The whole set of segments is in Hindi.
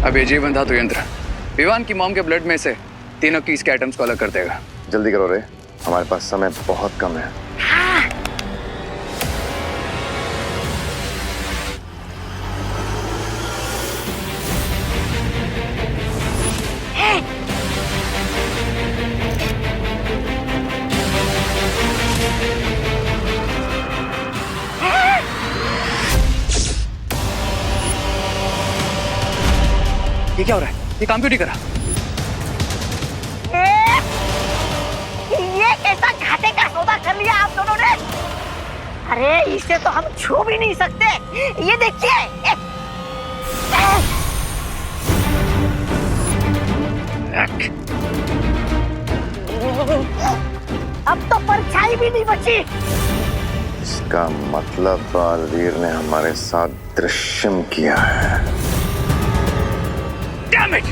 अब ये जीवन धातु यंत्र विवान की मॉम के ब्लड में से तीनों कीस के एटम्स को अलग कर देगा। जल्दी करो रे, हमारे पास समय बहुत कम है। ये क्या हो रहा है? ये काम क्यों नहीं करा? ये कैसा घाटे का सौदा कर लिया आप दोनों ने? अरे इसे तो हम छू भी नहीं सकते। ये देखिए। अब तो परछाई भी नहीं बची। इसका मतलब बालवीर ने हमारे साथ दृश्यम किया है। Damn it!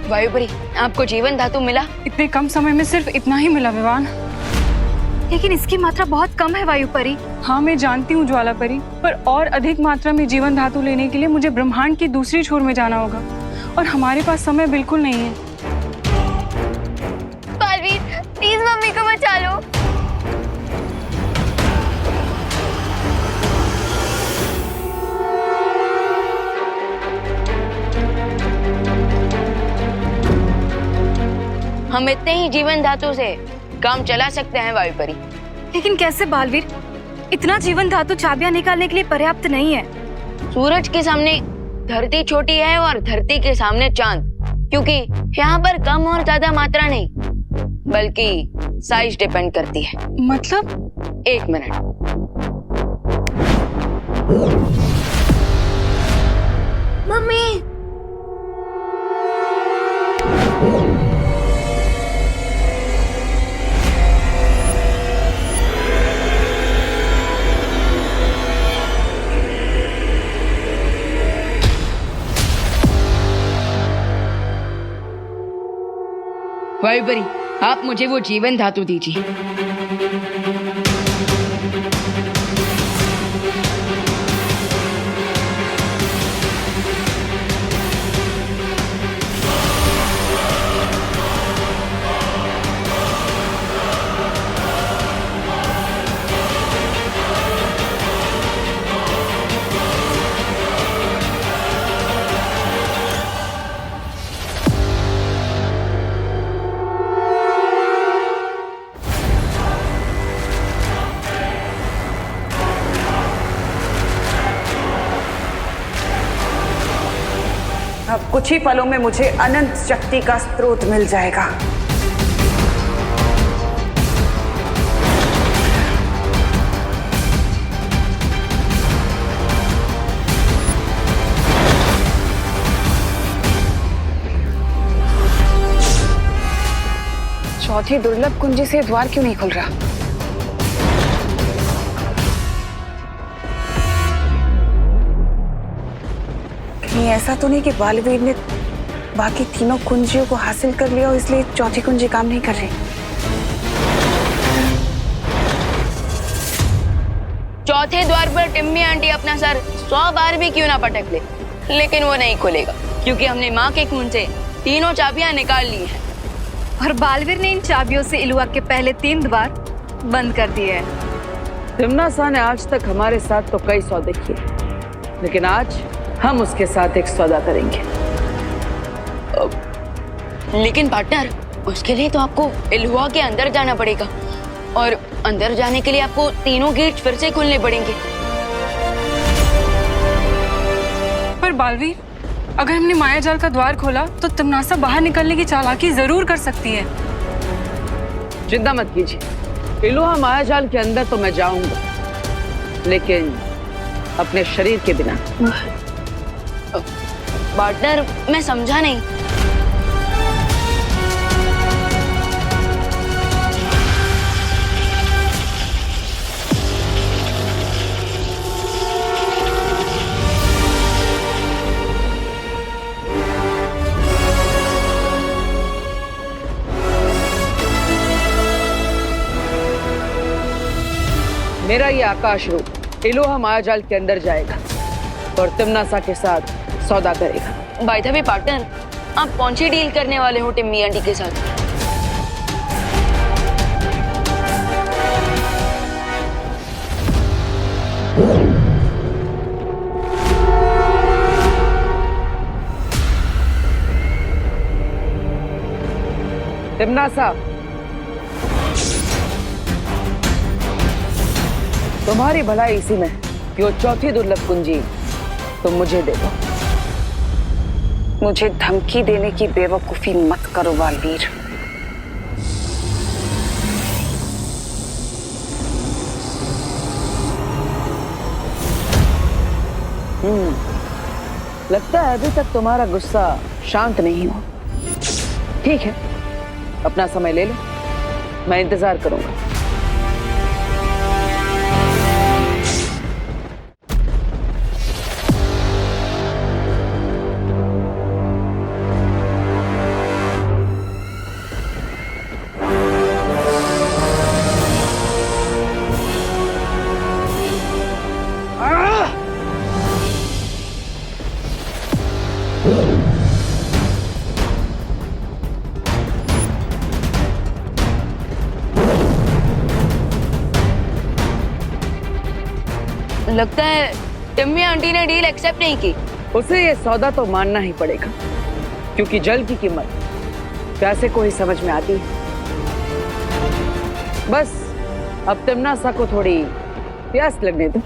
वायुपरी, आपको जीवन धातु मिला? इतने कम समय में सिर्फ इतना ही मिला विवान। लेकिन इसकी मात्रा बहुत कम है वायुपरी। हाँ मैं जानती हूँ ज्वालापरी, पर और अधिक मात्रा में जीवन धातु लेने के लिए मुझे ब्रह्मांड की दूसरी छोर में जाना होगा और हमारे पास समय बिल्कुल नहीं है। बालवीर, प्लीज मम्मी को बचा लो। हम इतने ही जीवन धातु से काम चला सकते हैं वायुपरी। लेकिन कैसे बालवीर? इतना जीवन धातु चाबियां निकालने के लिए पर्याप्त नहीं है। सूरज के सामने धरती छोटी है और धरती के सामने चांद, क्योंकि यहाँ पर कम और ज्यादा मात्रा नहीं बल्कि साइज डिपेंड करती है। मतलब? एक मिनट। मम्मी, वायुपरी, आप मुझे वो जीवन धातु दीजिए। अब कुछ ही पलों में मुझे अनंत शक्ति का स्रोत मिल जाएगा। चौथी दुर्लभ कुंजी से द्वार क्यों नहीं खुल रहा? ऐसा तो नहीं कि बालवीर ने बाकी तीनों कुंजियों को हासिल कर लिया और इसलिए चौथी कुंजी काम नहीं कर रही? चौथे द्वार पर टिम्मी आंटी अपना सर 100 बार भी क्यों ना पटक ले, लेकिन वो नहीं खुलेगा क्योंकि हमने माँ के खून से तीनों चाबियां निकाल ली हैं। और बालवीर ने इन चाबियों से इलुआ के पहले 3 द्वार बंद कर दिए हैं। तिम्नासा ने आज तक हमारे साथ तो कई सौदे किए, लेकिन आज हम उसके साथ एक सौदा करेंगे। लेकिन पार्टनर, उसके लिए तो आपको इलुआ के अंदर जाना पड़ेगा और अंदर जाने के लिए आपको तीनों गेट फिर से खोलने पड़ेंगे। पर बालवीर, अगर हमने मायाजाल का द्वार खोला तो तिम्नासा बाहर निकलने की चालाकी जरूर कर सकती है। चिंता मत कीजिए, इलुआ मायाजाल के अंदर तो मैं जाऊंगा, लेकिन अपने शरीर के बिना। पार्टनर, मैं समझा नहीं। मेरा ये आकाश रूप इलोहा मायाजाल के अंदर जाएगा और तिमनासा के साथ सौदा करेगा। बाय द वे पार्टनर, आप कौन सी डील करने वाले हो टिम्मी आंटी के साथ? तिमनासा, तुम्हारी भलाई इसी में कि वो चौथी दुर्लभ कुंजी तुम मुझे दे दो। मुझे धमकी देने की बेवकूफी मत करो बालवीर। लगता है अभी तक तुम्हारा गुस्सा शांत नहीं हो। ठीक है, अपना समय ले लो, मैं इंतजार करूंगा। लगता है टिम्मी आंटी ने डील एक्सेप्ट नहीं की। उसे ये सौदा तो मानना ही पड़ेगा, क्योंकि जल की कीमत प्यासे को ही समझ में आती है। बस अब तिमनासा को थोड़ी प्यास लगने दो।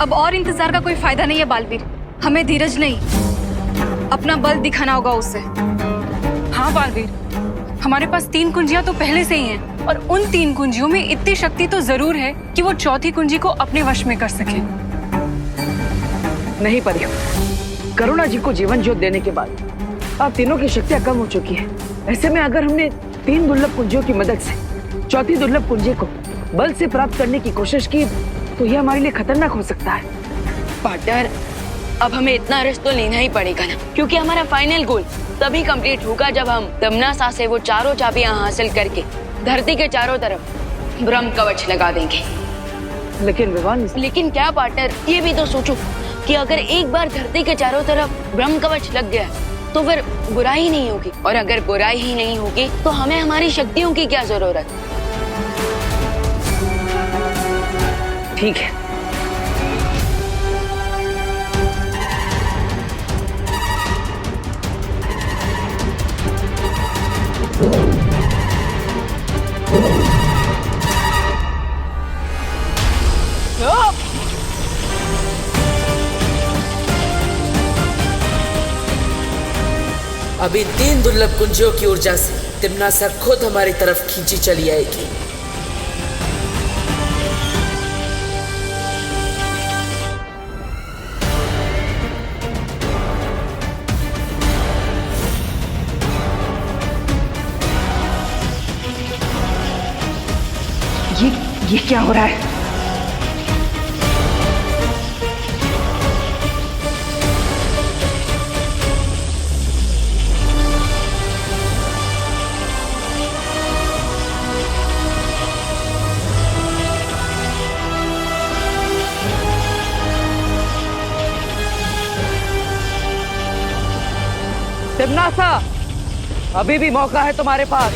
अब और इंतजार का कोई फायदा नहीं है बालवीर। हमें धीरज नहीं, अपना बल दिखाना होगा उसे। हाँ बालवीर, हमारे पास 3 कुंजियां तो पहले से ही हैं और उन 3 कुंजियों में इतनी शक्ति तो जरूर है कि वो चौथी कुंजी को अपने वश में कर सके। नहीं परियो, करुणा जी को जीवन ज्योत देने के बाद अब तीनों की शक्तियां कम हो चुकी है। ऐसे में अगर हमने 3 दुर्लभ कुंजियों की मदद से चौथी दुर्लभ कुंजी को बल से प्राप्त करने की कोशिश की तो यह हमारे लिए खतरनाक हो सकता है। पार्टनर, अब हमें इतना रिस्क तो लेना ही पड़ेगा ना, क्योंकि हमारा फाइनल गोल तभी कंप्लीट होगा जब हम तिमनासा से वो चारों चाबियां हासिल करके धरती के चारों तरफ ब्रह्म कवच लगा देंगे। लेकिन विवान, लेकिन क्या पार्टनर, ये भी तो सोचो कि अगर एक बार धरती के चारों तरफ ब्रह्म कवच लग गया तो फिर बुराई ही नहीं होगी, और अगर बुराई ही नहीं होगी तो हमें हमारी शक्तियों की क्या जरूरत। ठीक है, अब इन 3 दुर्लभ कुंजियों की ऊर्जा से तिमनासा खुद हमारी तरफ खींची चली आएगी। ये क्या हो रहा है? तिमनासा, अभी भी मौका है तुम्हारे पास,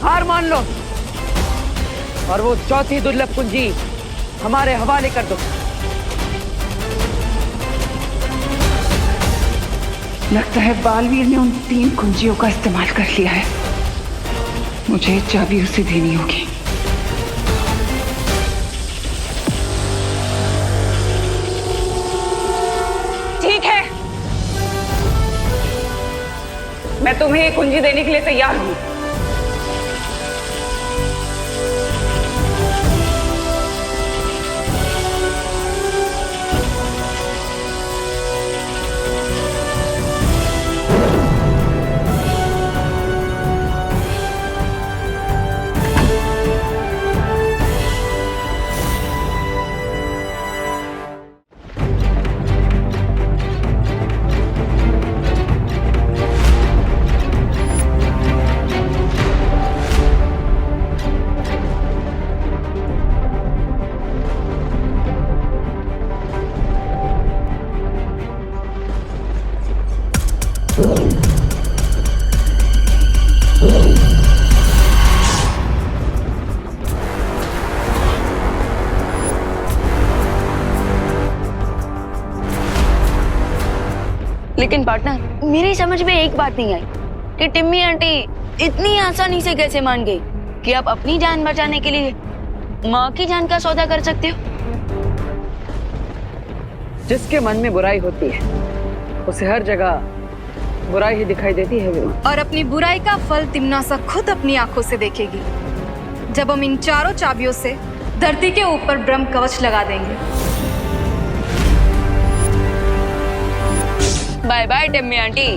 हार मान लो और वो चौथी दुर्लभ कुंजी हमारे हवाले कर दो। लगता है बालवीर ने उन 3 कुंजियों का इस्तेमाल कर लिया है। मुझे चाबी उसे देनी होगी। ठीक है, मैं तुम्हें ये कुंजी देने के लिए तैयार हूं। लेकिन पार्टनर, मेरी समझ में एक बात नहीं आई कि टिम्मी आंटी इतनी आसानी से कैसे मान गई कि आप अपनी जान बचाने के लिए माँ की जान का सौदा कर सकते हो। जिसके मन में बुराई होती है उसे हर जगह बुराई ही दिखाई देती है विमान। और अपनी बुराई का फल तिम्नासा खुद अपनी आंखों से देखेगी जब हम इन चारों चाबियों से धरती के ऊपर ब्रह्म कवच लगा देंगे। Bye bye Timmy aunty.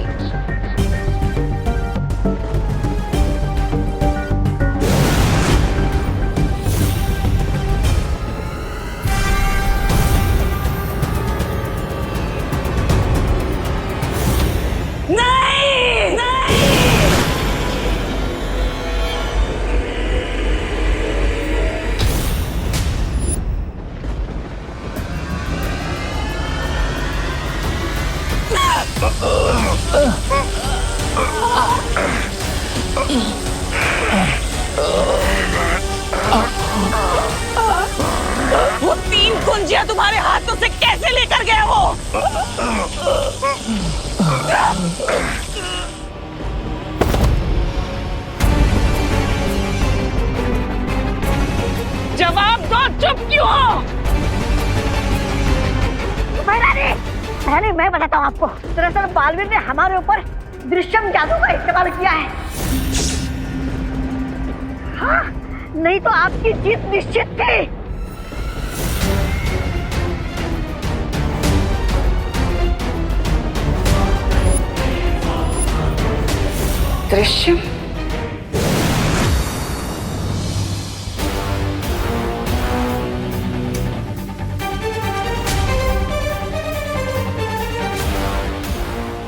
वो 3 कुंजियां तुम्हारे हाथों से कैसे लेकर गया वो? जवाब दो, चुप क्यों हो? रानी, मैं बताता हूँ आपको। दरअसल बालवीर ने हमारे ऊपर दृश्यम जादू का इस्तेमाल किया है। हाँ, नहीं तो आपकी जीत निश्चित थी। दृश्यम?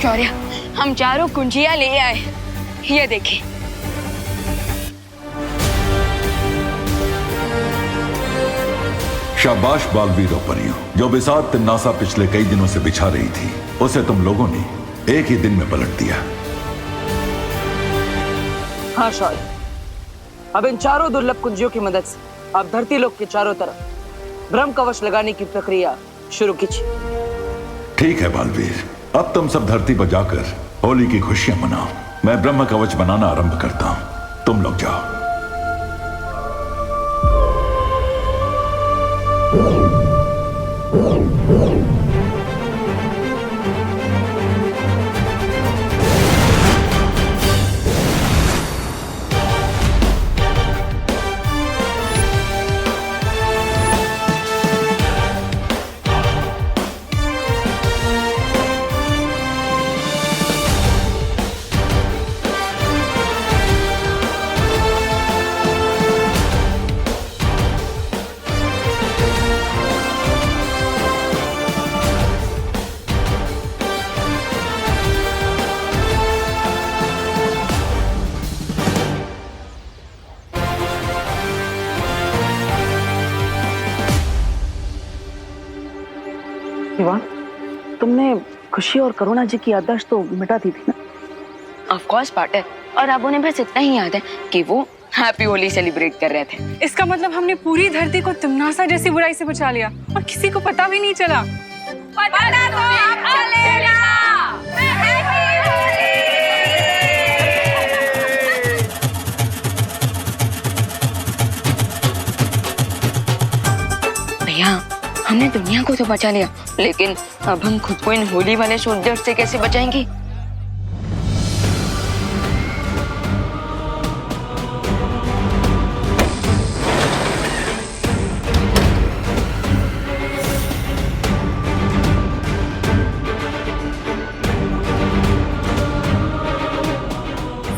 शौर्य, हम चारों कुंजियां ले आए, ये देखिए। शाबाश बालवीर और परियों, जो बिसात तिम्नासा पिछले कई दिनों से बिछा रही थी उसे तुम लोगों ने एक ही दिन में पलट दिया। हाँ शौर्य, अब इन चारों दुर्लभ कुंजियों की मदद से आप धरती लोक के चारों तरफ ब्रह्म कवच लगाने की प्रक्रिया शुरू कीजिए। ठीक है बालवीर, अब तुम सब धरती पर जाकर होली की खुशियां मनाओ। मैं ब्रह्म कवच बनाना आरंभ करता हूं, तुम लोग जाओ। विवान, तुमने खुशी और करुणा जी की याददाश्त तो मिटा दी थी ना? ऑफ कोर्स पार्टनर, और अब उन्हें बस इतना ही याद है कि वो हैप्पी होली सेलिब्रेट कर रहे थे। इसका मतलब हमने पूरी धरती को तिम्नासा जैसी बुराई से बचा लिया और किसी को पता भी नहीं चला। पता तो अब चलेगा। भैया, हमने दुनिया को तो बचा लिया, लेकिन अब हम खुद को इन होली वाले सोल्जर से कैसे बचाएंगे?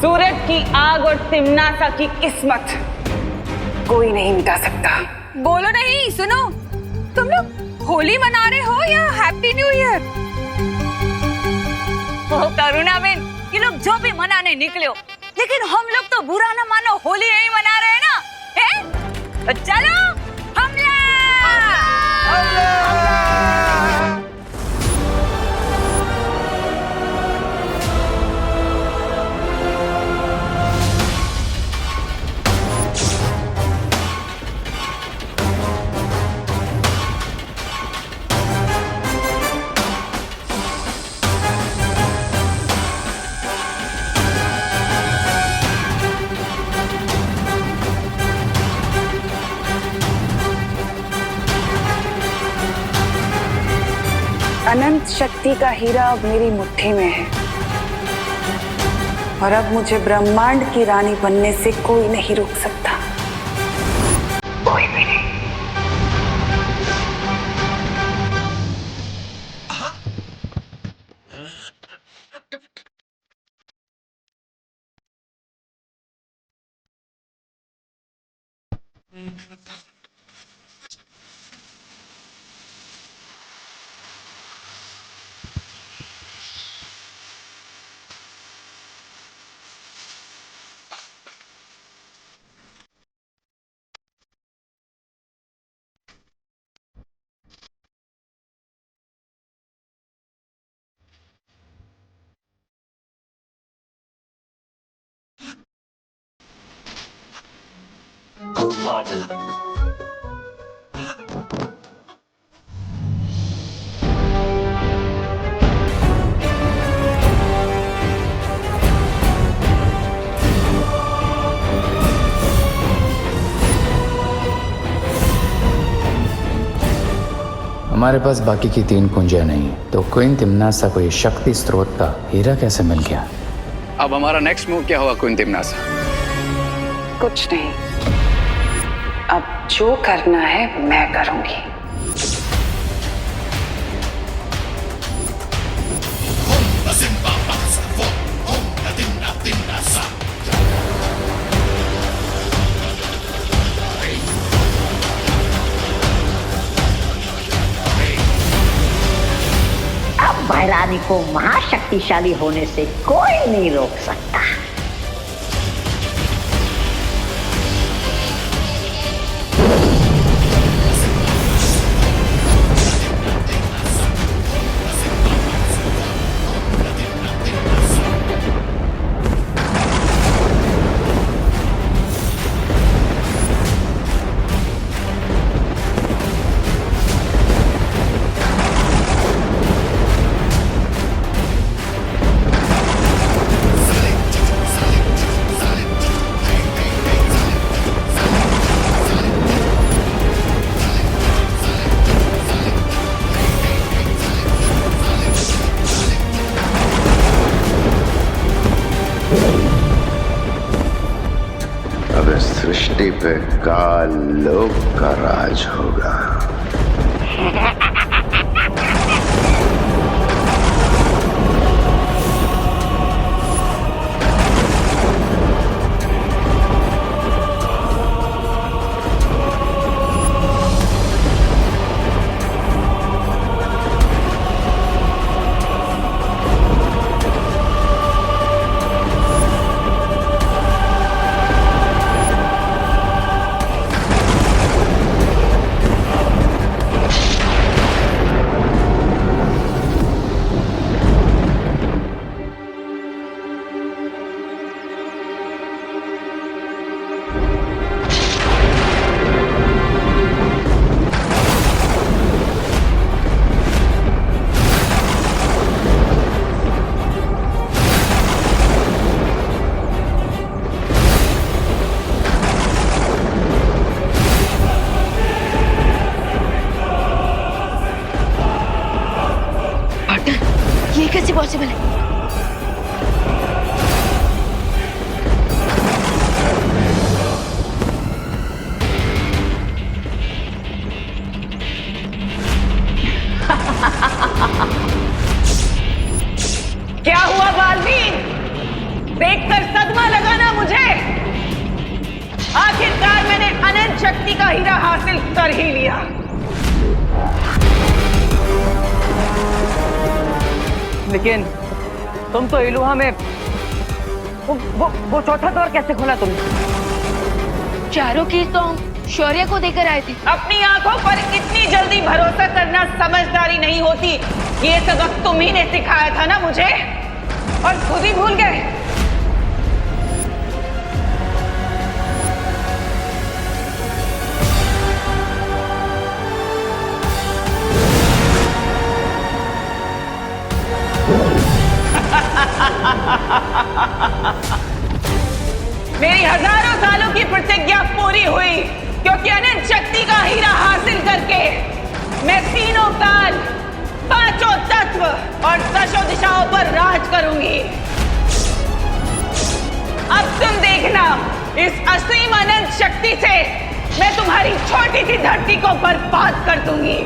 सूरज की आग और तिम्नासा की किस्मत कोई नहीं मिटा सकता। बोलो नहीं, सुनो, तुम लोग होली मना रहे हो या हैप्पी न्यू ईयर? करुणा बेन, ये लोग जो भी मनाने निकले हो, लेकिन हम लोग तो बुरा ना मानो होली नहीं मना रहे हैं ना, हैं? तो चलो हमला! शक्ति का हीरा अब मेरी मुट्ठी में है और अब मुझे ब्रह्मांड की रानी बनने से कोई नहीं रोक सकता, कोई भी नहीं। हमारे पास बाकी की 3 कुंजियां नहीं, तो क्वीन तिम्नासा को ये शक्ति स्रोत का हीरा कैसे मिल गया? अब हमारा नेक्स्ट मूव क्या होगा क्वीन तिम्नासा? कुछ नहीं, अब जो करना है मैं करूंगी। महारानी को महाशक्तिशाली होने से कोई नहीं रोक सकता। सृष्टि पे काल लोक का राज होगा। कैसे पॉसिबल है? क्या हुआ बालवीर? देखकर सदमा लगा ना मुझे? आखिरकार मैंने अनंत शक्ति का हीरा हासिल कर ही लिया। लेकिन तुम तो इलुहा में वो चौथा द्वार कैसे खोला तुमने? चारों की तो शौर्य को देकर आए थे। अपनी आंखों पर इतनी जल्दी भरोसा करना समझदारी नहीं होती। ये सबक तुम ही ने सिखाया था ना मुझे, और खुद ही भूल गए। मेरी हजारों सालों की प्रतिज्ञा पूरी हुई, क्योंकि अनंत शक्ति का हीरा हासिल करके मैं तीनों काल पांचों तत्व और दशों दिशाओं पर राज करूंगी। अब तुम देखना, इस असीम अनंत शक्ति से मैं तुम्हारी छोटी सी धरती को बर्बाद कर दूंगी।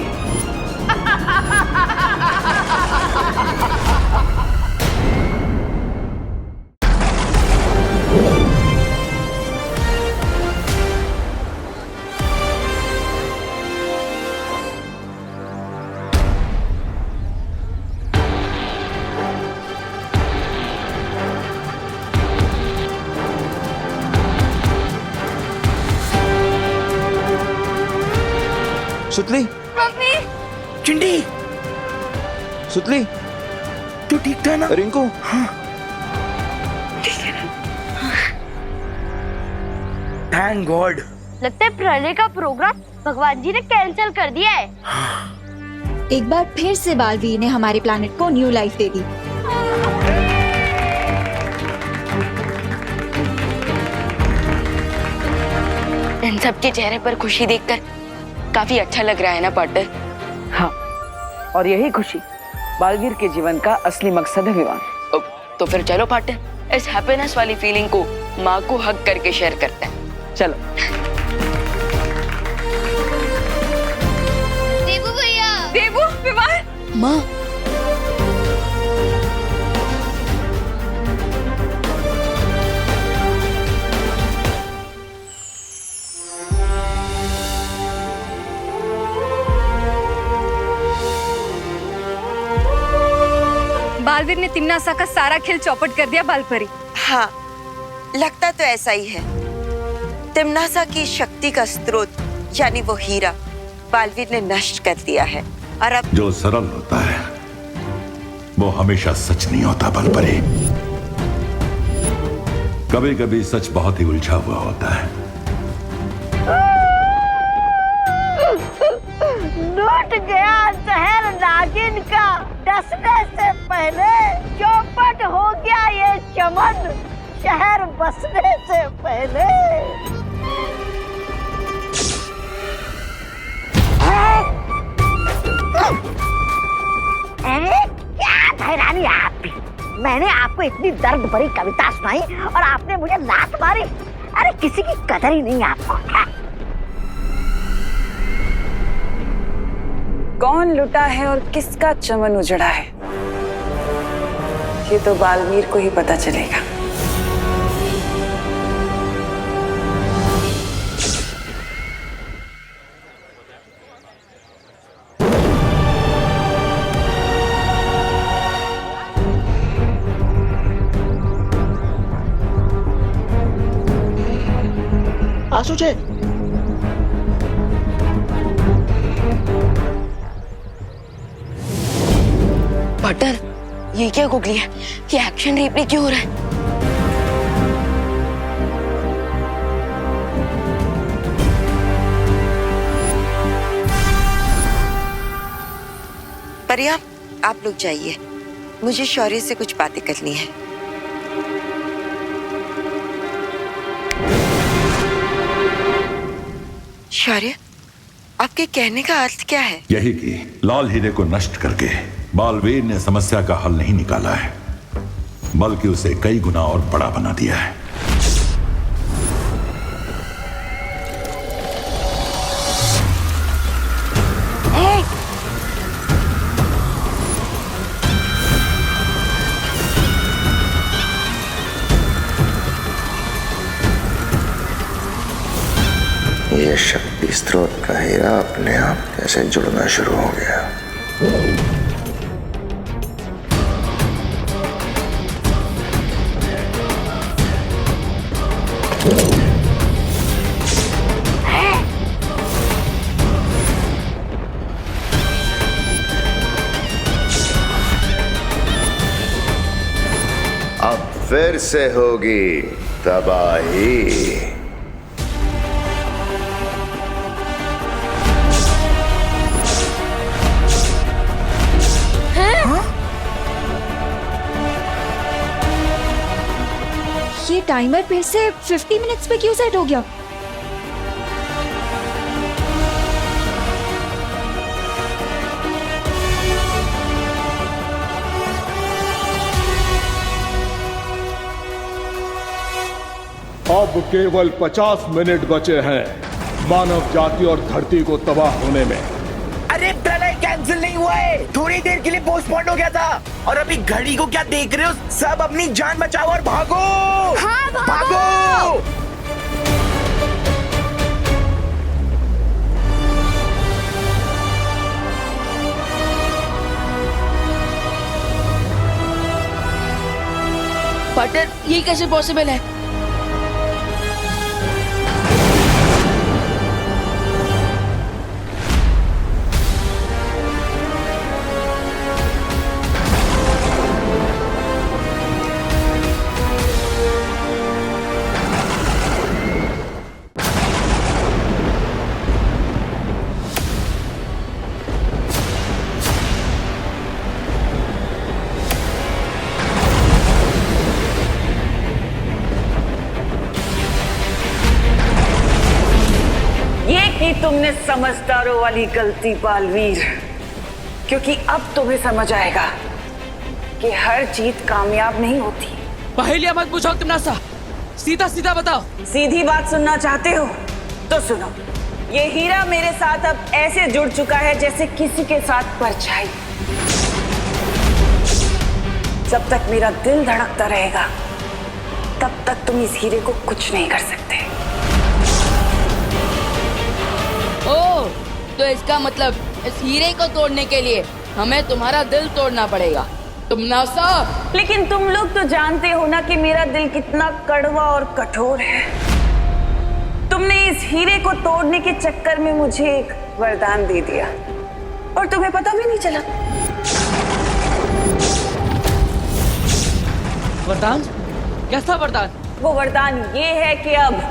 सुतली, मम्मी, चिंटी, सुतली, तू ठीक था ना? रिंकू, हाँ। Thank God. लगता है प्रलय का प्रोग्राम भगवान जी ने कैंसिल कर दिया है। एक बार फिर से बालवीर ने हमारे प्लैनेट को न्यू लाइफ दे दी। इन सबके चेहरे पर खुशी देखकर काफी अच्छा लग रहा है ना पार्टनर? हाँ, और यही खुशी बालवीर के जीवन का असली मकसद है विवान। तो फिर चलो पार्टनर, इस हैप्पीनेस वाली फीलिंग को माँ को हग करके शेयर करते हैं। चलो। देवू भैया। देवू, विवान। माँ। बालवीर ने तिम्नासा का सारा खेल चौपट कर दिया बालपरी। हाँ, लगता तो ऐसा ही है। तिम्नासा की शक्ति का स्रोत यानी वो हीरा बालवीर ने नष्ट कर दिया है और अब जो सरल होता है वो हमेशा सच नहीं होता बलपरी। कभी कभी सच बहुत ही उलझा हुआ होता है। लूट गया शहर नागिन का, डसने से पहले चौपट हो गया ये चमन, शहर बसने से पहले। अरे क्या धैर्य आप भी, मैंने आपको इतनी दर्द भरी कविता सुनाई और आपने मुझे लात मारी। अरे किसी की कदर ही नहीं आपको। कौन लुटा है और किसका चमन उजड़ा है, ये तो बालवीर को ही पता चलेगा। आंसू छे। पार्टनर, ये क्या गुगली है? ये एक्शन रिप्ले क्यों हो रहा है? परिया, आप लोग जाइए, मुझे शौर्य से कुछ बातें करनी है। शौर्य, आपके कहने का अर्थ क्या है? यही कि लाल हीरे को नष्ट करके बालवीर ने समस्या का हल नहीं निकाला है, बल्कि उसे कई गुना और बड़ा बना दिया है। ये शक्ति स्रोत का हीरा अपने आप कैसे जुड़ना शुरू हो गया। अब फिर से होगी तबाही। ये टाइमर फिर से 50 मिनट्स पे क्यों सेट हो गया? अब केवल 50 मिनट बचे हैं मानव जाति और धरती को तबाह होने में। अरे प्रलय कैंसिल नहीं हुआ है, थोड़ी देर के लिए पोस्टपोन हो गया था। और अभी घड़ी को क्या देख रहे हो? सब अपनी जान बचाओ और भागो। हाँ, भागो। पार्टनर, ये कैसे पॉसिबल है? तुमने समझदारों वाली गलती बालवीर, क्योंकि अब तुम्हें समझ आएगा कि हर जीत कामयाब नहीं होती। पहेलियां मत पूछो तिम्नासा, सीधा सीधा बताओ। सीधी बात सुनना चाहते हो तो सुनो। ये हीरा मेरे साथ अब ऐसे जुड़ चुका है जैसे किसी के साथ परछाई। जब तक मेरा दिल धड़कता रहेगा तब तक तुम इस हीरे को कुछ नहीं कर सकते। ओह, तो इसका मतलब इस हीरे को तोड़ने के लिए हमें तुम्हारा दिल तोड़ना पड़ेगा तिम्नासा। लेकिन तुम लोग तो जानते हो ना कि मेरा दिल कितना कड़वा और कठोर है। तुमने इस हीरे को तोड़ने के चक्कर में मुझे एक वरदान दे दिया और तुम्हें पता भी नहीं चला। वरदान? कैसा वरदान? वो वरदान ये है कि अब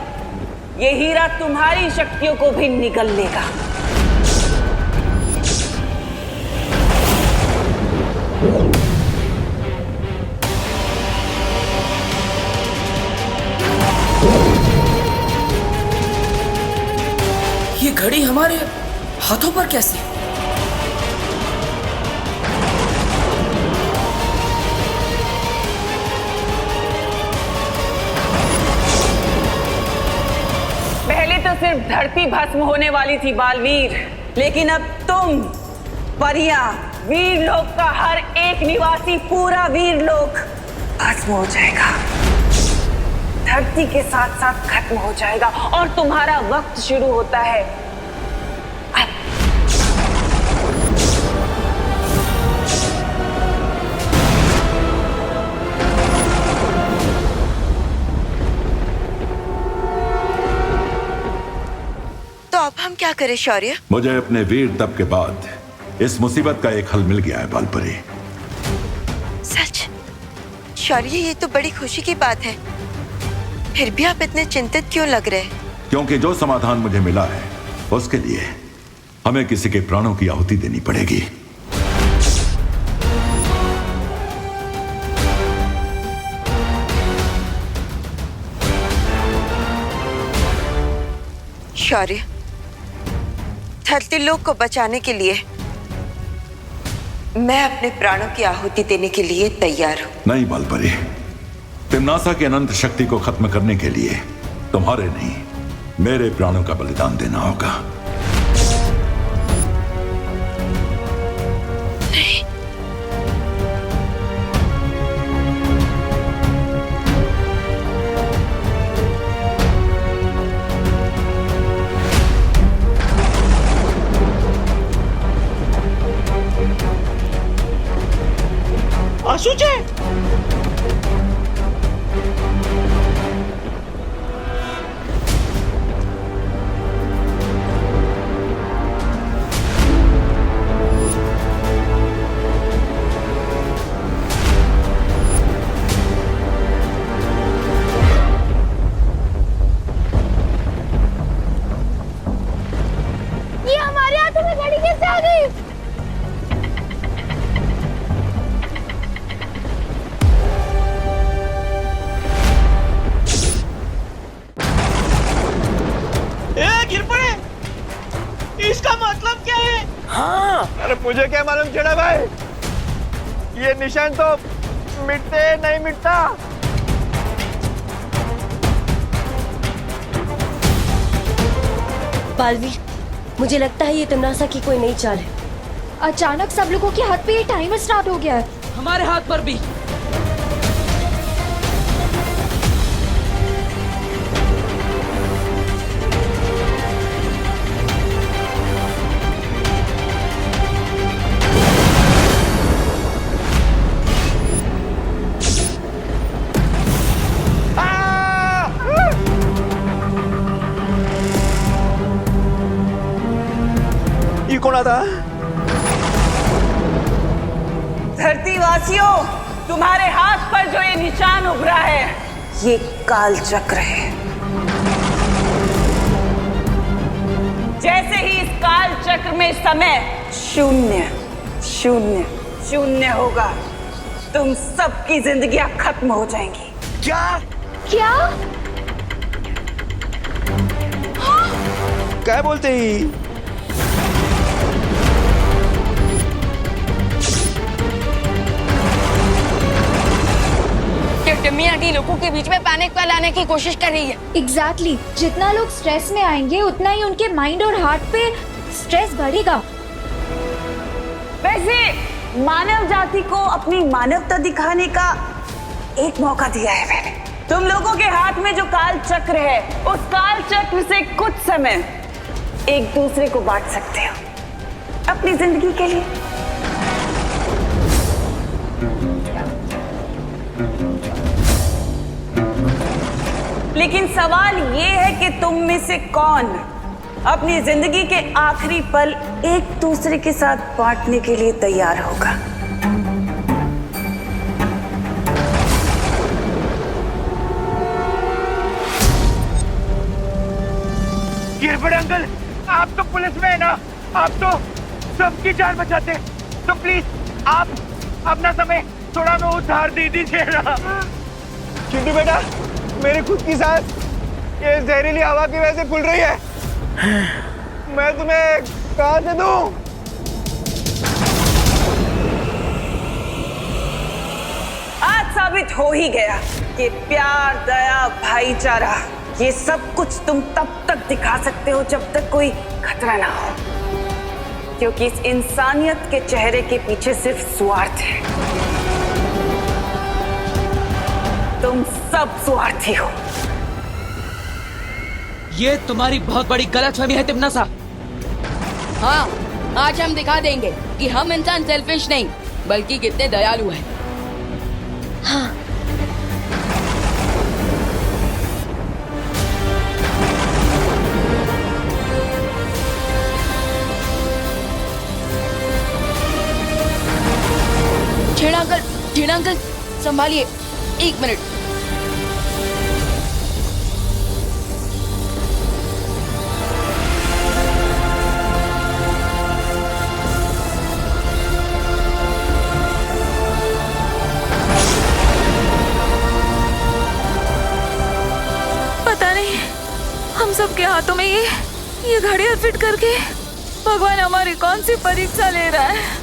ये हीरा तुम्हारी शक्तियों को भी निगल लेगा। ये घड़ी हमारे हाथों पर कैसे? पहले तो सिर्फ धरती भस्म होने वाली थी बालवीर, लेकिन अब तुम, परियां, वीर लोक का हर एक निवासी, पूरा वीर लोक भस्म हो जाएगा, धरती के साथ साथ खत्म हो जाएगा और तुम्हारा वक्त शुरू होता है अब। तो अब हम क्या करें शौर्य? मुझे अपने वीर तप के बाद इस मुसीबत का एक हल मिल गया है बालपरी। सच? शौर्य, ये तो बड़ी खुशी की बात है। फिर भी आप इतने चिंतित क्यों लग रहे हैं? क्योंकि जो समाधान मुझे मिला है उसके लिए हमें किसी के प्राणों की आहुति देनी पड़ेगी। शौर्य, धरती लोक को बचाने के लिए मैं अपने प्राणों की आहुति देने के लिए तैयार हूं। नहीं बालपरी, तिम्नासा की अनंत शक्ति को खत्म करने के लिए तुम्हारे नहीं, मेरे प्राणों का बलिदान देना होगा। नहीं। आशुचे, ये हमारे हाथों में घड़ी कैसे आ गई? गिर पड़े। इसका मतलब क्या है? हाँ, अरे मुझे क्या मालूम चढ़ा भाई, ये निशान तो मिटते नहीं मिटता। बालवीर, मुझे लगता है ये तमनासा की कोई नई चाल है। अचानक सब लोगों के हाथ पे ये टाइमर स्टार्ट हो गया है। हमारे हाथ पर भी। ये कौन आता? धरतीवासियों, तुम्हारे हाथ पर जो ये निशान उभरा है, ये काल चक्र है। जैसे ही इस काल चक्र में समय शून्य शून्य शून्य होगा, तुम सबकी जिंदगियां खत्म हो जाएंगी। क्या? क्या? क्या बोलते ही? टिम्मी आंटी लोगों के बीच में पैनिक फैलाने की कोशिश कर रही है। एग्जैक्टली, जितना लोग स्ट्रेस में आएंगे उतना ही उनके माइंड और हार्ट पे स्ट्रेस बढ़ेगा। वैसे मानव जाति को अपनी मानवता दिखाने का एक मौका दिया है मैंने। तुम लोगों के हाथ में जो काल चक्र है, उस काल चक्र से कुछ समय एक दूसरे को बांट सकते हो अपनी जिंदगी के लिए। लेकिन सवाल ये है कि तुम में से कौन अपनी जिंदगी के आखिरी पल एक दूसरे के साथ बांटने के लिए तैयार होगा। गिरबड़ अंकल, आप तो पुलिस में है ना, आप तो सबकी जान बचाते, तो प्लीज आप अपना समय थोड़ा मैं उधार दे दीजिए ना। चिंटू बेटा, मेरी खुद की सांस ये जहरीली हवा की वजह से फूल रही है। मैं तुम्हें कहां से दूं? आज साबित हो ही गया कि प्यार, दया, भाईचारा, ये सब कुछ तुम तब तक दिखा सकते हो जब तक कोई खतरा ना हो, क्योंकि इस इंसानियत के चेहरे के पीछे सिर्फ स्वार्थ है। तुम सब स्वार्थी हो। ये तुम्हारी बहुत बड़ी गलतफहमी है तिम्नासा। हाँ, आज हम दिखा देंगे कि हम इंसान सेल्फिश नहीं बल्कि कितने दयालु हैं। हाँ। छेड़ा अंकल संभालिए, 1 मिनट। पता नहीं हम सबके हाथों में ये घड़ियां फिट करके भगवान हमारी कौन सी परीक्षा ले रहा है।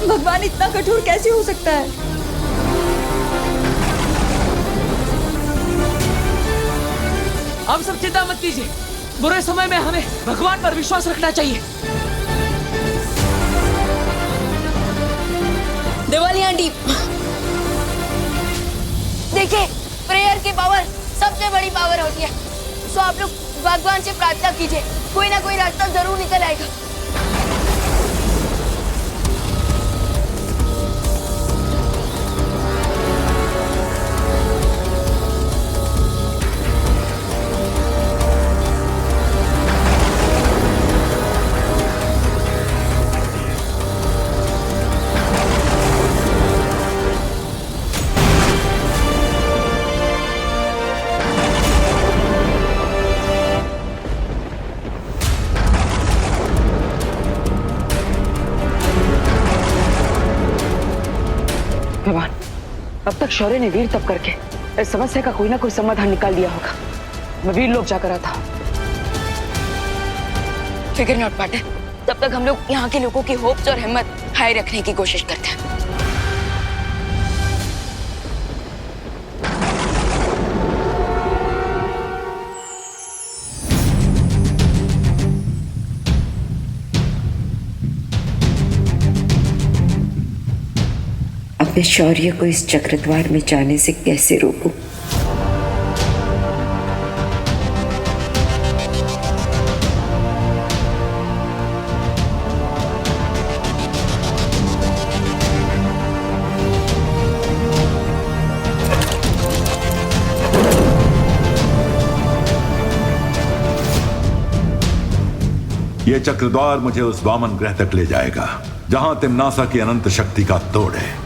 भगवान इतना कठोर कैसे हो सकता है? आप सब चिंता मत कीजिए, बुरे समय में हमें भगवान पर विश्वास रखना चाहिए। दिवाली आंटी, देखिए प्रेयर की पावर सबसे बड़ी पावर होती है। तो आप लोग भगवान से प्रार्थना कीजिए, कोई ना कोई रास्ता जरूर निकल आएगा। भगवान, अब तक शौर्य ने वीर तप करके इस समस्या का कोई ना कोई समाधान निकाल दिया होगा। मैं वीर लोग जाकर आता हूँ। फिक्र नॉट पाटे, तब तक हम लोग यहाँ के लोगों की होप्स और हिम्मत हाई रखने की कोशिश करते हैं। मैं शौर्य को इस चक्रद्वार में जाने से कैसे रोकूं? ये चक्रद्वार मुझे उस वामन ग्रह तक ले जाएगा जहां तिम्नासा की अनंत शक्ति का तोड़ है।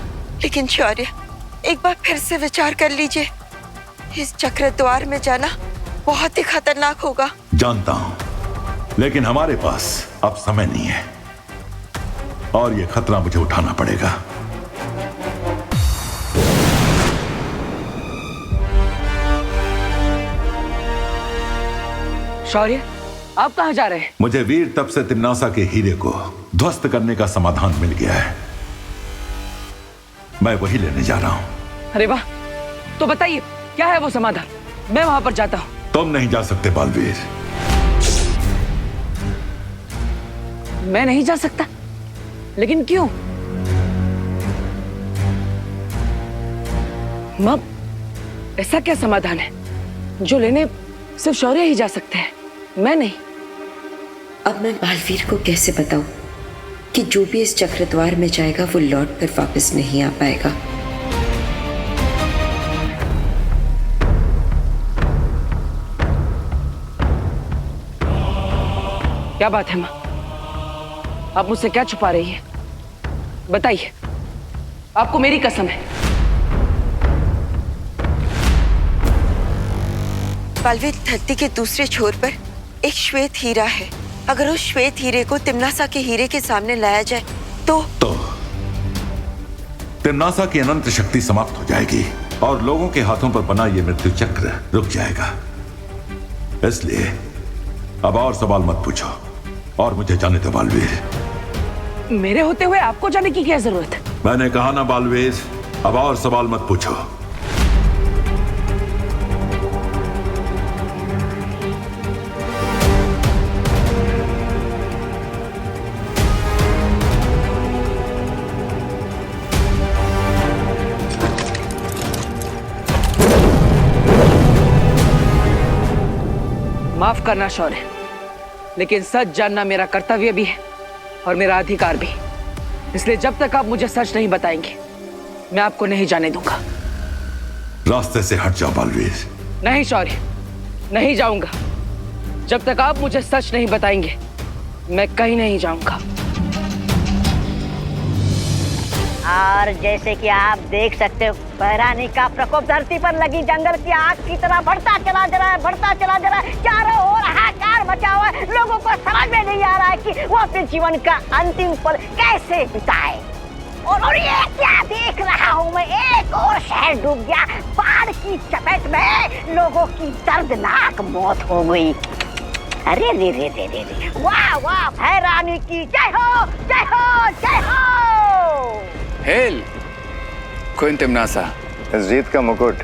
लेकिन शौर्य, एक बार फिर से विचार कर लीजिए। इस चक्रद्वार में जाना बहुत ही खतरनाक होगा। जानता हूं, लेकिन हमारे पास अब समय नहीं है और ये खतरा मुझे उठाना पड़ेगा। शौर्य, आप कहां जा रहे हैं? मुझे वीर तप से तिम्नासा के हीरे को ध्वस्त करने का समाधान मिल गया है। मैं वही लेने जा रहा हूं। अरे वाह, तो बताइए क्या है वो समाधान? मैं वहां पर जाता हूं। तुम नहीं जा सकते बालवीर। मैं नहीं जा सकता? लेकिन क्यों? मां, ऐसा क्या समाधान है जो लेने सिर्फ शौर्य ही जा सकते हैं, मैं नहीं? अब मैं बालवीर को कैसे बताऊं कि जो भी इस चक्रद्वार में जाएगा वो लौट कर वापस नहीं आ पाएगा। क्या बात है मां? आप मुझसे क्या छुपा रही है? बताइए, आपको मेरी कसम है। बालवीर, धरती के दूसरे छोर पर एक श्वेत हीरा है। अगर उस श्वेत हीरे को तिम्नासा के हीरे के सामने लाया जाए तो तिम्नासा की अनंत शक्ति समाप्त हो जाएगी और लोगों के हाथों पर बना ये मृत्यु चक्र रुक जाएगा। इसलिए अब और सवाल मत पूछो और मुझे जाने दो बालवीर। मेरे होते हुए आपको जाने की क्या जरूरत है? मैंने कहा ना बालवीर, अब और सवाल मत पूछो। माफ करना शौर्य, लेकिन सच जानना मेरा कर्तव्य भी है और मेरा अधिकार भी। इसलिए जब तक आप मुझे सच नहीं बताएंगे, मैं आपको नहीं जाने दूंगा। रास्ते से हट जाओ बालवीर। नहीं शौर्य, नहीं जाऊंगा। जब तक आप मुझे सच नहीं बताएंगे, मैं कहीं नहीं जाऊंगा। और जैसे कि आप देख सकते हो, बहरानी का प्रकोप धरती पर लगी जंगल की आग की तरह बढ़ता चला जा रहा है, बढ़ता चला जा रहा है। चारों ओर हाहाकार मचा हुआ है। लोगों को समझ में नहीं आ रहा है कि वो अपने जीवन का अंतिम पल कैसे बिताए। और ये क्या देख रहा हूँ मैं, एक और शहर डूब गया बाढ़ की चपेट में। लोगों की दर्दनाक मौत हो गई। अरे रे रे रे रे रे, वाह वाह, भैरानी की जय हो, जय हो, जय हो। Hail queen Timnasa. इस जीत का मुकुट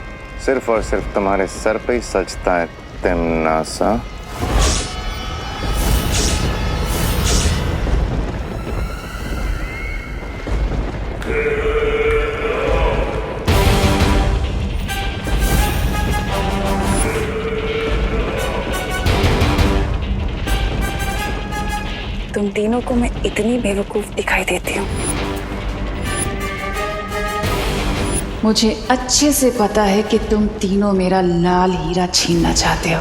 सिर्फ और सिर्फ तुम्हारे सर पे ही सजता है तिम्नासा। तुम तीनों को मैं इतनी बेवकूफ दिखाई देती हूँ? मुझे अच्छे से पता है कि तुम तीनों मेरा लाल हीरा छीनना चाहते हो।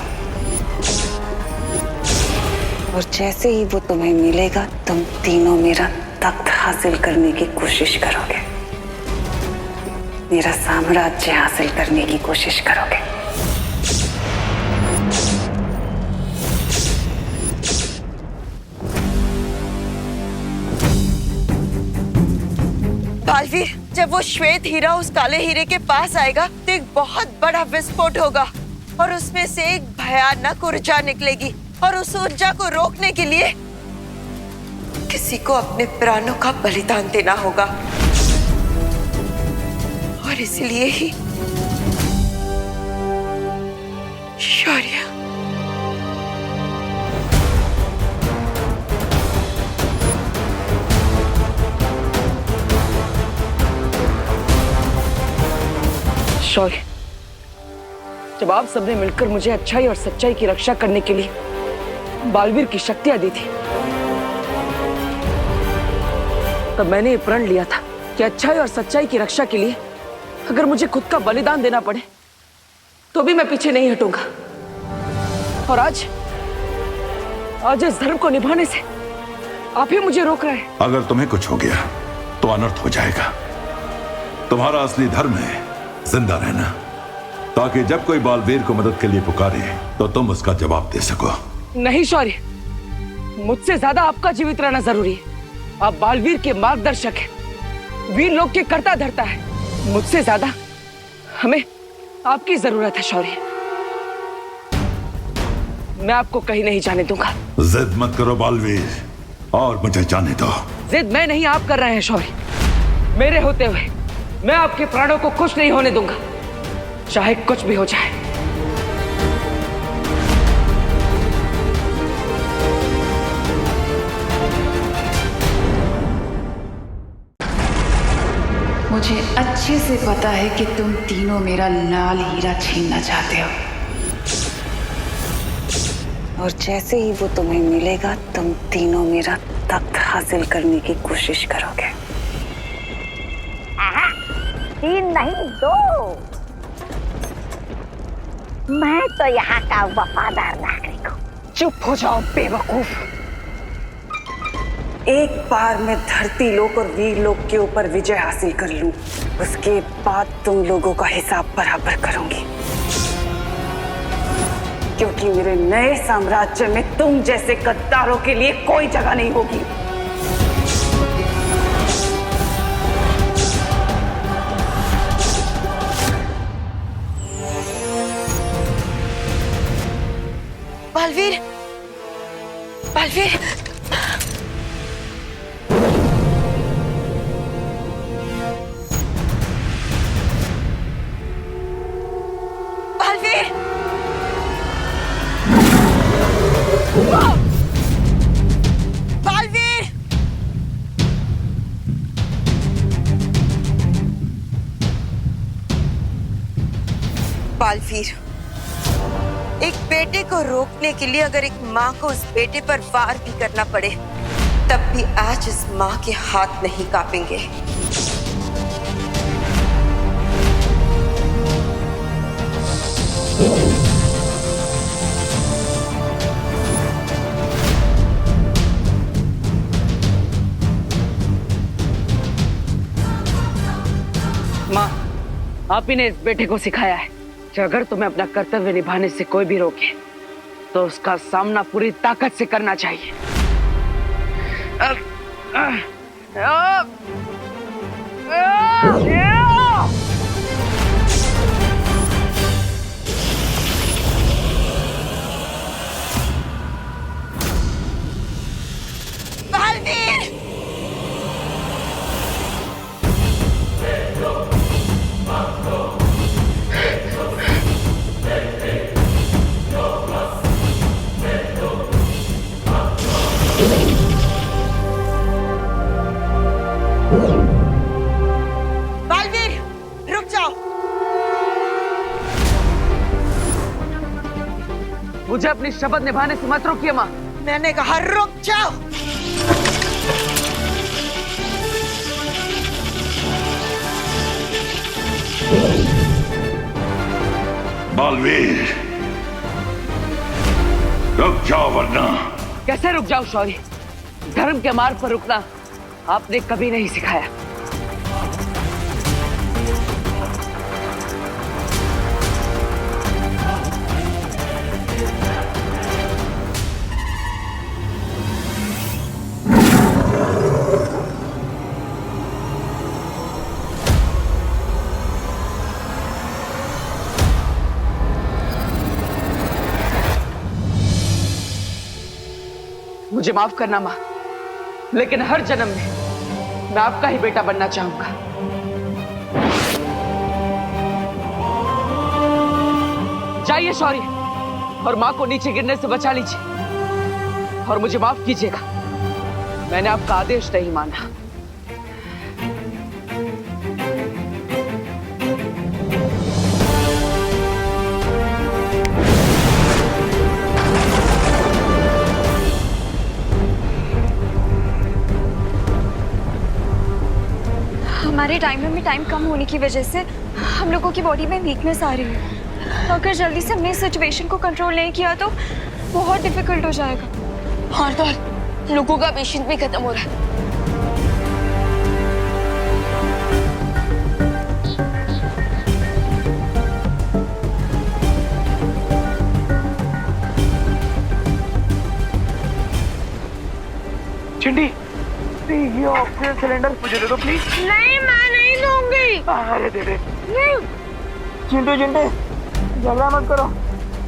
और जैसे ही वो तुम्हें मिलेगा, तुम तीनों मेरा तख्त हासिल करने की कोशिश करोगे, मेरा साम्राज्य हासिल करने की कोशिश करोगे। बालवीर, जब वो श्वेत हीरा उस काले हीरे के पास आएगा तो एक बहुत बड़ा विस्फोट होगा और उसमें से एक भयानक ऊर्जा निकलेगी और उस ऊर्जा को रोकने के लिए किसी को अपने प्राणों का बलिदान देना होगा। और इसलिए ही शौर्य, शौर्य, जब आप सबने मिलकर मुझे अच्छाई और सच्चाई की रक्षा करने के लिए बालवीर की शक्तियां दी थी, तब मैंने ये प्रण लिया था कि अच्छाई और सच्चाई की रक्षा के लिए अगर मुझे खुद का बलिदान देना पड़े तो भी मैं पीछे नहीं हटूंगा। और आज इस धर्म को निभाने से आप ही मुझे रोक रहे हैं। अगर तुम्हें कुछ हो गया तो अनर्थ हो जाएगा। तुम्हारा असली धर्म है जिंदा रहना, ताकि जब कोई बालवीर को मदद के लिए पुकारे तो तुम उसका जवाब दे सको। नहीं शौर्य, मुझसे ज्यादा आपका जीवित रहना जरूरी है। आप बालवीर के मार्गदर्शक हैं, वीर लोग के कर्ता धर्ता है। मुझसे ज्यादा हमें आपकी जरूरत है शौर्य। मैं आपको कहीं नहीं जाने दूंगा। जिद मत करो बालवीर, और मुझे जाने दो। जिद मैं नहीं, आप कर रहे हैं शौर्य। मेरे होते हुए मैं आपके प्राणों को खुश नहीं होने दूंगा, चाहे कुछ भी हो जाए। मुझे अच्छे से पता है कि तुम तीनों मेरा लाल हीरा छीनना चाहते हो, और जैसे ही वो तुम्हें मिलेगा तुम तीनों मेरा तख्त हासिल करने की कोशिश करोगे। 3 नहीं 2। मैं तो यहाँ का वफादार नागरिक हूँ। चुप हो जाओ बेवकूफ। एक बार मैं धरती लोक और वीर लोक के ऊपर विजय हासिल कर लूं, उसके बाद तुम लोगों का हिसाब बराबर करूंगी, क्योंकि मेरे नए साम्राज्य में तुम जैसे गद्दारों के लिए कोई जगह नहीं होगी। बालवीर, बालवीर, बालवीर, बालवीर, बालवीर, एक बेटे को रोकने के लिए अगर एक माँ को उस बेटे पर वार भी करना पड़े, तब भी आज इस माँ के हाथ नहीं कांपेंगे। माँ, आप ही ने इस बेटे को सिखाया है कि अगर तुम्हें अपना कर्तव्य निभाने से कोई भी रोके तो उसका सामना पूरी ताकत से करना चाहिए। बालवीर, बालवीर, रुक जाओ। मुझे अपनी शपथ निभाने से मत रोकिए माँ। मैंने कहा रुक जाओ। बालवीर, रुक जाओ वरना। कैसे रुक जाओ शौर्य? धर्म के मार्ग पर रुकना आपने कभी नहीं सिखाया। मुझे माफ करना माँ, लेकिन हर जन्म में मैं आपका ही बेटा बनना चाहूंगा। जाइए शौर्य, और माँ को नीचे गिरने से बचा लीजिए, और मुझे माफ कीजिएगा, मैंने आपका आदेश नहीं माना। अपने टाइमर में टाइम कम होने की वजह से हम लोगों की बॉडी में वीकनेस आ रही है। अगर जल्दी से हमने इस सिचुएशन को कंट्रोल नहीं किया तो बहुत डिफिकल्ट हो जाएगा। और तो लोगों का पेशेंस भी खत्म हो रहा है। चिंटी, ये ऑक्सीजन सिलेंडर मुझे दे दो प्लीज। नहीं, मैं नहीं दूंगी। अरे दे दे। नहीं। चिंटू झगड़ा मत करो।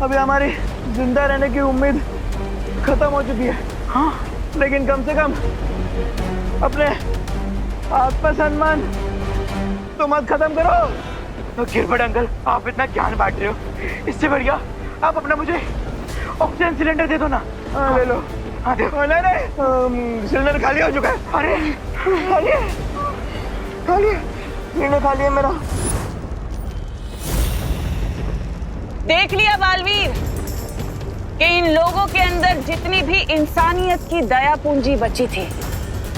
अभी हमारी जिंदा रहने की उम्मीद खत्म हो चुकी है। हाँ, लेकिन कम से कम अपने आत्मसम्मान तो मत खत्म करो। गिरबट अंकल, आप इतना ज्ञान बांट रहे हो, इससे बढ़िया आप अपना मुझे ऑक्सीजन सिलेंडर दे दो ना। ले लो। हाँ दे। नहीं, सिलेंडर खाली हो चुका है। अरे खाली है मेरा। देख लिया बालवीर कि इन लोगों के अंदर जितनी भी इंसानियत की दया पूंजी बची थी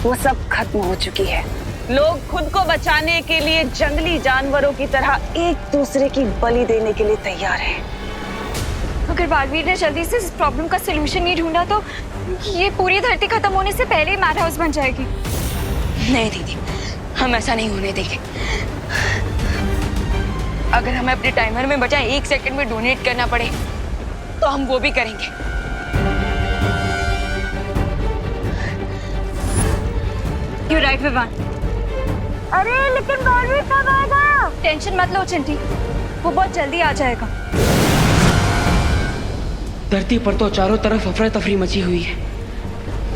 वो सब खत्म हो चुकी है। लोग खुद को बचाने के लिए जंगली जानवरों की तरह एक दूसरे की बलि देने के लिए तैयार हैं। अगर बालवीर ने जल्दी से इस प्रॉब्लम का सलूशन नहीं ढूंढा तो ये पूरी धरती खत्म होने से पहले ही मैड हाउस बन जाएगी। नहीं दीदी, हम ऐसा नहीं होने देंगे। अगर हमें अपने टाइमर में बचा 1 सेकंड में डोनेट करना पड़े तो हम वो भी करेंगे। You're right, Vivaan. अरे लेकिन बालवीर कब आएगा? टेंशन मत लो चिंटी, वो बहुत जल्दी आ जाएगा। धरती पर तो चारों तरफ अफरा तफरी मची हुई है।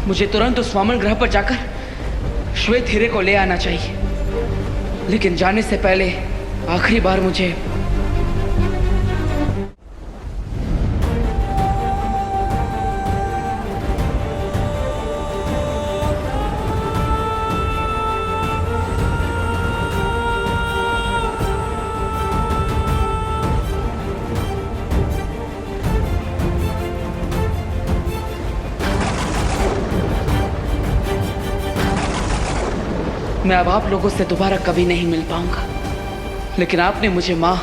मुझे तुरंत उस वामन ग्रह पर जाकर श्वेत हीरे को ले आना चाहिए, लेकिन जाने से पहले आखिरी बार मुझे मैं अब आप लोगों से दोबारा कभी नहीं मिल पाऊंगा, लेकिन आपने मुझे माँ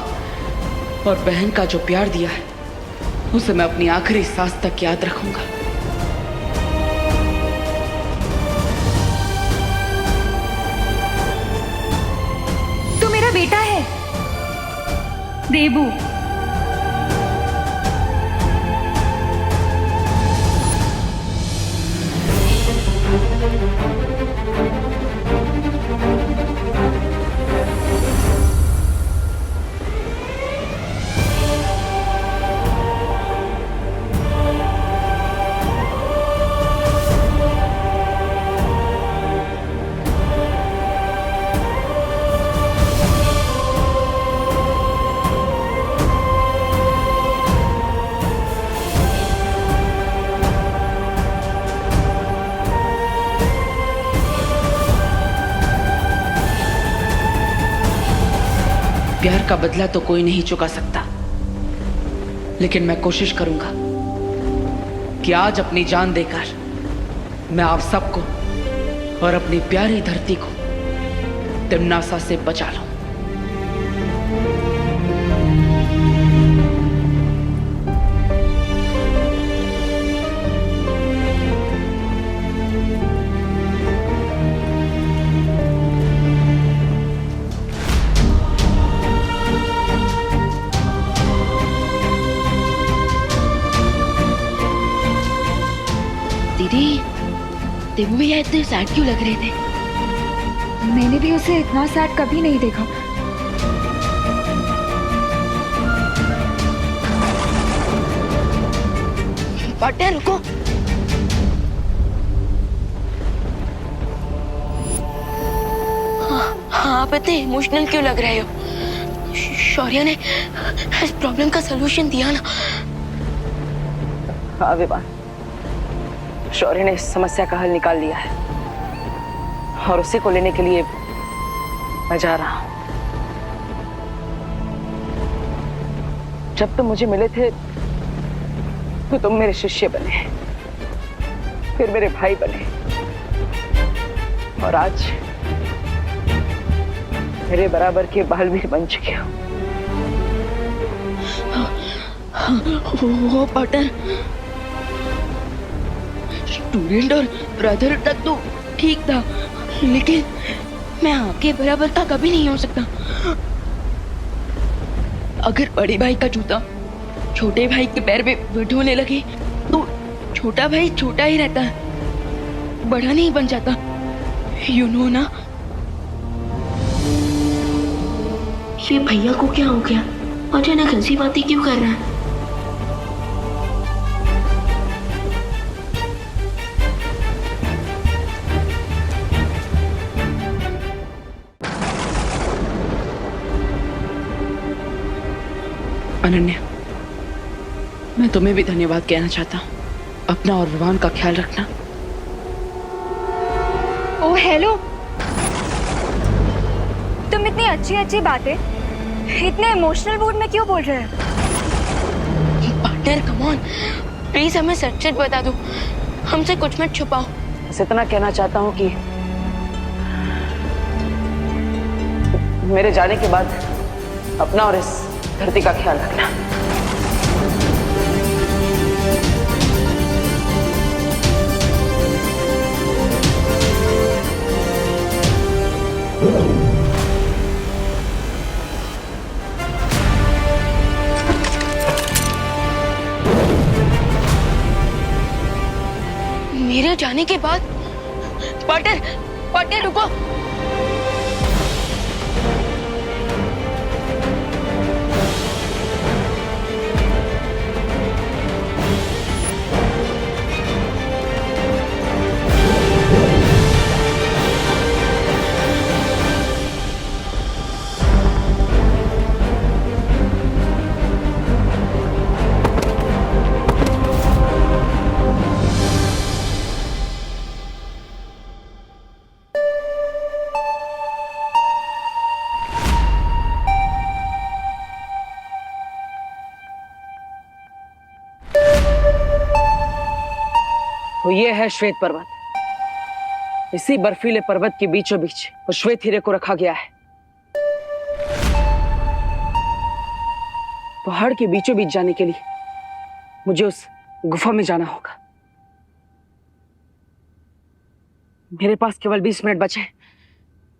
और बहन का जो प्यार दिया है उसे मैं अपनी आखिरी सांस तक याद रखूंगा। तू मेरा बेटा है देबू। प्यार का बदला तो कोई नहीं चुका सकता, लेकिन मैं कोशिश करूंगा कि आज अपनी जान देकर मैं आप सबको और अपनी प्यारी धरती को तिम्नासा से बचा लूं। दीदी, देबू भैया इतने सैड क्यों लग रहे थे? मैंने भी उसे इतना सैड कभी नहीं देखा। पाटे रुको। हाँ, आप इतने इमोशनल क्यों लग रहे हो? शौर्य ने इस प्रॉब्लम का सलूशन दिया ना। हाँ विवान, शौर्य ने इस समस्या का हल निकाल लिया है और उसी को लेने के लिए मैं जा रहा हूं। जब तुम मुझे मिले थे तो तुम मेरे शिष्य बने, फिर मेरे भाई बने, और आज मेरे बराबर के बालवीर बन चुके हो। वो पार्टनर, स्टूडेंट और ब्रदर तक तो ठीक था, लेकिन मैं आपके बराबर का कभी नहीं हो सकता। अगर बड़े भाई का जूता छोटे भाई के पैर पे फिट होने लगे तो छोटा भाई छोटा ही रहता है, बड़ा नहीं बन जाता। यू नो ना। ये भैया को क्या हो गया? अचानक ऐसी बातें क्यों कर रहा है? अनन्या, मैं तुम्हें भी धन्यवाद कहना चाहता हूँ। अपना और विवान का ख्याल रखना। ओ हेलो, तुम इतनी अच्छी अच्छी बातें इतने इमोशनल मूड में क्यों बोल रहे हो? पार्टनर कम ऑन, प्लीज हमें सच सच बता दो, हमसे कुछ मत छुपाओ। बस इतना कहना चाहता हूँ कि मेरे जाने के बाद अपना और इस धरती का ख्याल रखना। मेरे जाने के बाद पार्टनर रुको। तो ये है श्वेत पर्वत। इसी बर्फीले पर्वत के बीचों बीच उस श्वेत हीरे को रखा गया है। पहाड़ के बीचों बीच जाने के लिए मुझे उस गुफा में जाना होगा। मेरे पास केवल 20 मिनट बचे हैं।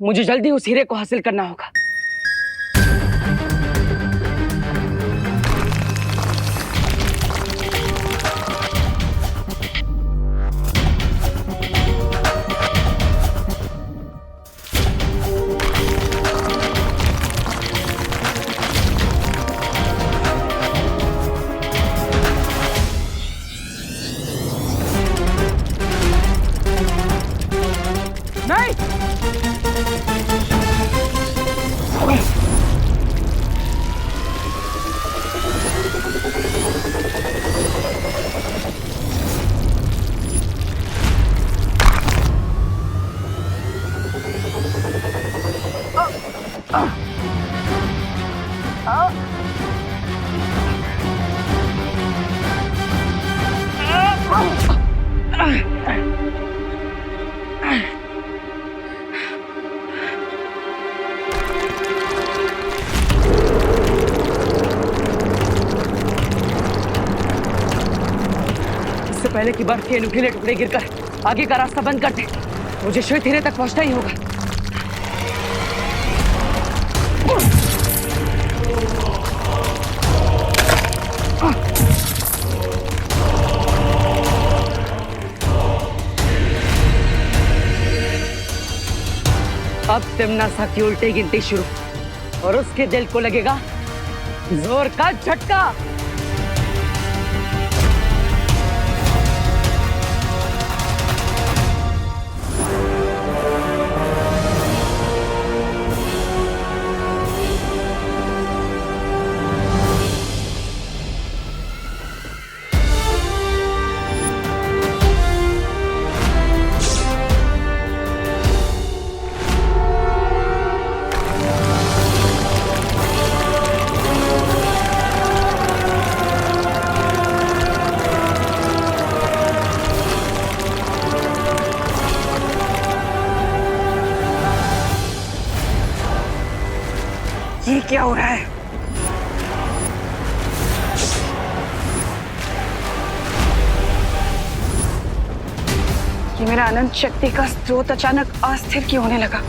मुझे जल्दी उस हीरे को हासिल करना होगा। पहले की बर्फ के नुकीले टुकड़े गिरकर आगे का रास्ता बंद कर दे, मुझे श्वेत हीरे तक पहुंचना ही होगा। अब तिम्नासा की उल्टी गिनती शुरू और उसके दिल को लगेगा जोर का झटका। क्या हो रहा है? ये मेरा अनंत शक्ति का स्रोत अचानक अस्थिर क्यों होने लगा?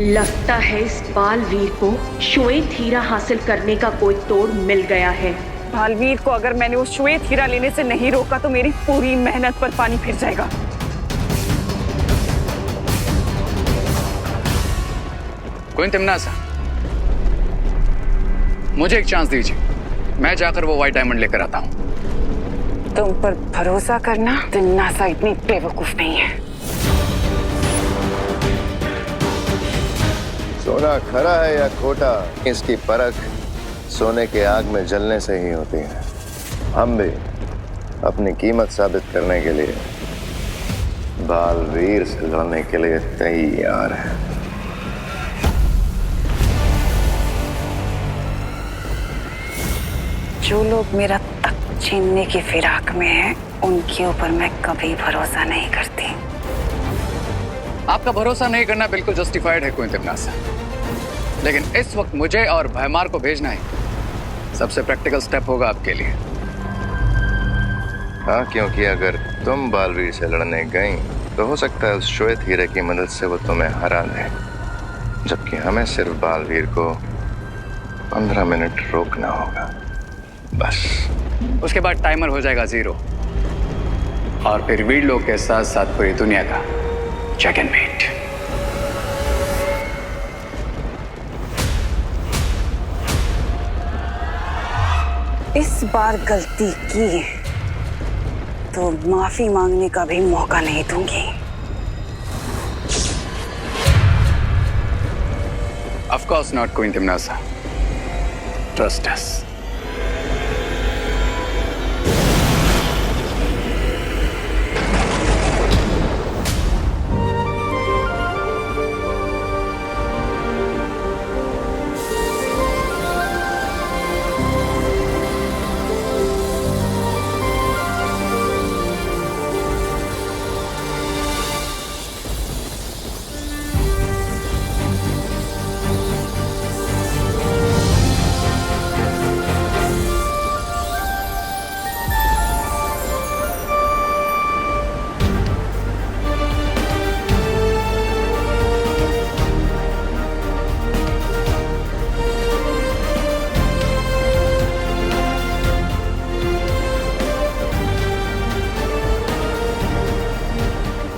लगता है इस बालवीर को श्वेत हीरा हासिल करने का कोई तोड़ मिल गया है। बालवीर को अगर मैंने वो श्वेत हीरा लेने से नहीं रोका तो मेरी पूरी मेहनत पर पानी फिर जाएगा। क्वीन तिम्नासा, मुझे एक चांस दीजिए, मैं जाकर वो व्हाइट डायमंड लेकर आता हूं। तुम पर भरोसा करना, तिम्नासा इतनी बेवकूफ नहीं है। सोना खरा है या खोटा, इसकी परख सोने के आग में जलने से ही होती है। हम भी अपनी कीमत साबित करने के लिए बालवीर से लड़ने के लिए तैयार हैं। जो लोग मेरा तख्त छीनने की फिराक में हैं, उनके ऊपर मैं कभी भरोसा नहीं करती। आपका भरोसा नहीं करना बिल्कुल जस्टिफाइड है क्वीन तिम्नासा, लेकिन इस वक्त मुझे और भयमार को भेजना ही सबसे प्रैक्टिकल स्टेप होगा आपके लिए। हाँ, क्योंकि अगर तुम बालवीर से लड़ने गई तो हो सकता है उस श्वेत हीरे की मदद से वो तुम्हें हरा दे, जबकि हमें सिर्फ बालवीर को 15 मिनट रोकना होगा, बस। उसके बाद टाइमर हो जाएगा 0 और फिर वीर लोग के साथ साथ पूरी दुनिया का चेक एंड मेट। इस बार गलती की तो माफी मांगने का भी मौका नहीं दूंगी। Of course not, Queen Timnasa. Trust us.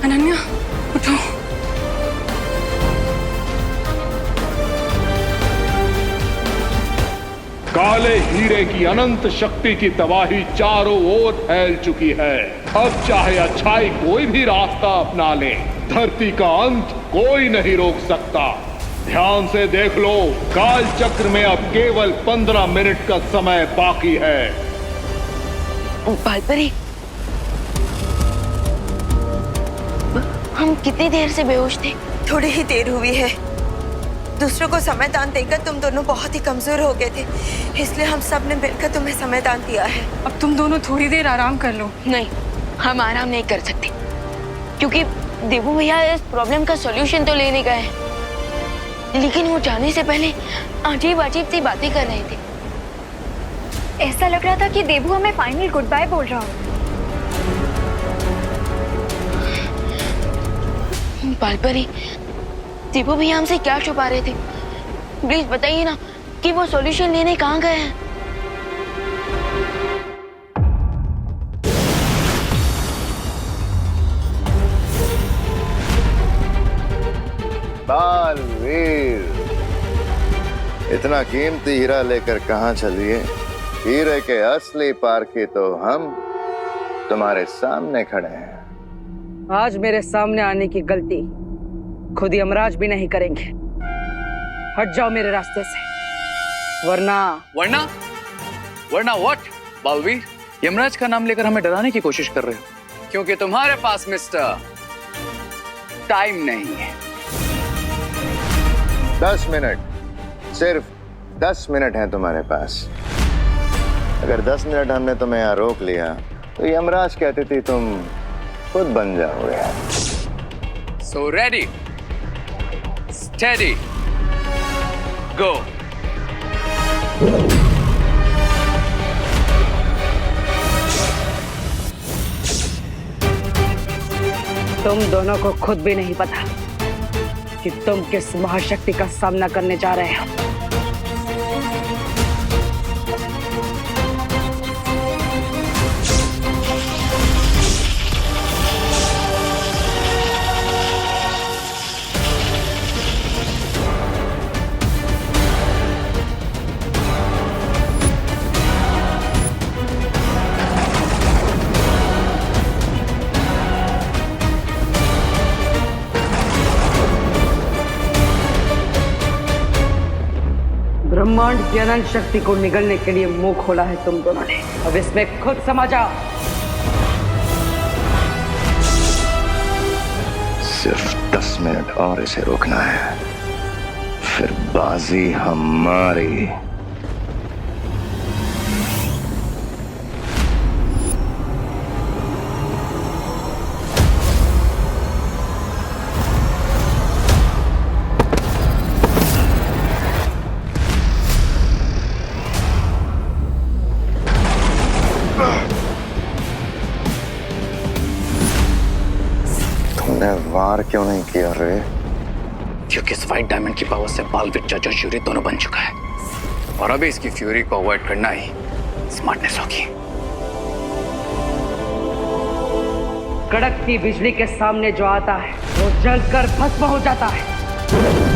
Ananya, उठो। काले हीरे की अनंत शक्ति की तबाही चारों ओर फैल चुकी है। अब चाहे अच्छाई कोई भी रास्ता अपना ले, धरती का अंत कोई नहीं रोक सकता। ध्यान से देख लो, काल चक्र में अब केवल 15 मिनट का समय बाकी है। बालपरी, हम कितनी देर से बेहोश थे? थोड़ी ही देर हुई है। दूसरों को समयदान देकर तुम दोनों बहुत ही कमजोर हो गए थे, इसलिए हम सब ने मिलकर तुम्हें समयदान दिया है। अब तुम दोनों थोड़ी देर आराम कर लो। नहीं, हम आराम नहीं कर सकते, क्योंकि देवू भैया इस प्रॉब्लम का सॉल्यूशन तो लेने गए हैं, लेकिन वो जाने से पहले अजीब अजीब सी बातें कर रहे थे। ऐसा लग रहा था कि देवू हमें फाइनल गुड बाय बोल रहा हो। बालपरी, देवू भैया हमसे क्या छुपा रहे थे? प्लीज बताइए ना कि वो सॉल्यूशन लेने कहाँ गए हैं। बालवीर, इतना कीमती हीरा लेकर कहाँ चलिए? हीरे के असली पारखी तो हम तुम्हारे सामने खड़े हैं। आज मेरे सामने आने की गलती खुद यमराज भी नहीं करेंगे। हट जाओ मेरे रास्ते से, वरना व्हाट? बालवीर, यमराज का नाम लेकर हमें डराने की कोशिश कर रहे हो, क्योंकि तुम्हारे पास मिस्टर टाइम नहीं है। 10 मिनट, सिर्फ 10 मिनट हैं तुम्हारे पास। अगर 10 मिनट हमने तुम्हें यहाँ रोक लिया तो यमराज कहती थी तुम खुद बन जाओगे। So ready, steady, go. तुम दोनों को खुद भी नहीं पता कि तुम किस महाशक्ति का सामना करने जा रहे हो। ब्रह्मांड की अनंत शक्ति को निगलने के लिए मुंह खोला है तुम दोनों ने। अब इसमें खुद समझ आओ। सिर्फ 10 मिनट और इसे रोकना है, फिर बाजी हमारी। वार क्यों नहीं किया रे? क्योंकि इस व्हाइट डायमंड की पावर से बालवीर जज और शूरी दोनों बन चुका है और अभी इसकी फ्यूरी को अवॉइड करना ही स्मार्टनेस होगी। कड़कती बिजली के सामने जो आता है वो जलकर भस्म हो जाता है।